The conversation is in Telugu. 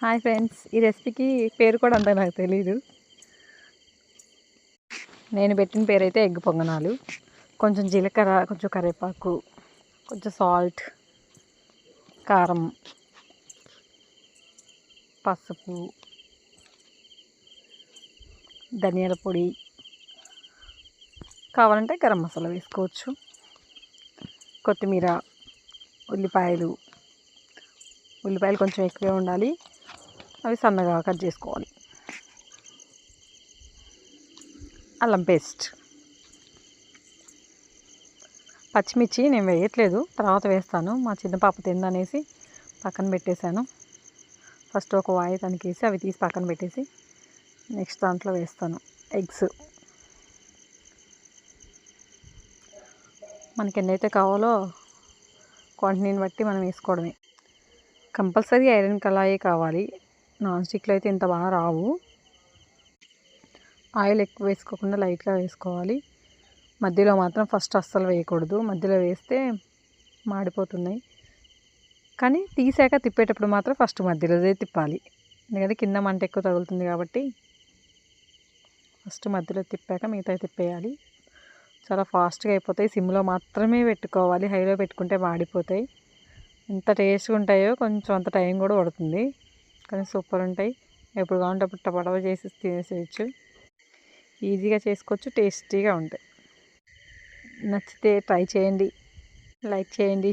హాయ్ ఫ్రెండ్స్, ఈ రెసిపీకి పేరు కూడా అంత నాకు తెలీదు. నేను పెట్టిన పేరు అయితే ఎగ్ పొంగనాలు. కొంచెం జీలకర్ర, కొంచెం కరివేపాకు, కొంచెం సాల్ట్, కారం, పసుపు, ధనియాల పొడి, కావాలంటే గరం మసాలా వేసుకోవచ్చు, కొత్తిమీర, ఉల్లిపాయలు కొంచెం ఎక్కువే ఉండాలి, అవి సన్నగా కట్ చేసుకోవాలి, అల్లం పేస్ట్, పచ్చిమిర్చి నేను వేయట్లేదు, తర్వాత వేస్తాను. మా చిన్న పాప తిందనేసి పక్కన పెట్టేశాను. ఫస్ట్ ఒక వాయి తనకేసి అవి తీసి పక్కన పెట్టేసి నెక్స్ట్ దాంట్లో వేస్తాను ఎగ్స్. మనకి ఎన్నైతే కావాలో క్వాంటిటీని బట్టి మనం వేసుకోవడమే. కంపల్సరీ ఐరన్ కళాయి కావాలి, నాన్ స్టిక్లో అయితే ఇంత బాగా రావు. ఆయిల్ ఎక్కువ వేసుకోకుండా లైట్గా వేసుకోవాలి. మధ్యలో మాత్రం ఫస్ట్ అస్సలు వేయకూడదు, మధ్యలో వేస్తే మాడిపోతున్నాయి. కానీ తీసాక తిప్పేటప్పుడు మాత్రం ఫస్ట్ మధ్యలోదే తిప్పాలి, ఎందుకంటే కింద మంట ఎక్కువ తగులుతుంది కాబట్టి ఫస్ట్ మధ్యలో తిప్పాక మిగతా తిప్పేయాలి. చాలా ఫాస్ట్గా అయిపోతాయి. సిమ్లో మాత్రమే పెట్టుకోవాలి, హైలో పెట్టుకుంటే మాడిపోతాయి. ఎంత టేస్ట్గా ఉంటాయో, కొంచెం అంత టైం కూడా పడుతుంది, కానీ సూపర్ ఉంటాయి. ఎప్పుడు కావాలంటే అప్పుడు టపటప చేసి తినేసేయచ్చు, ఈజీగా చేసుకోవచ్చు, టేస్టీగా ఉంటాయి. నచ్చితే ట్రై చేయండి, లైక్ చేయండి.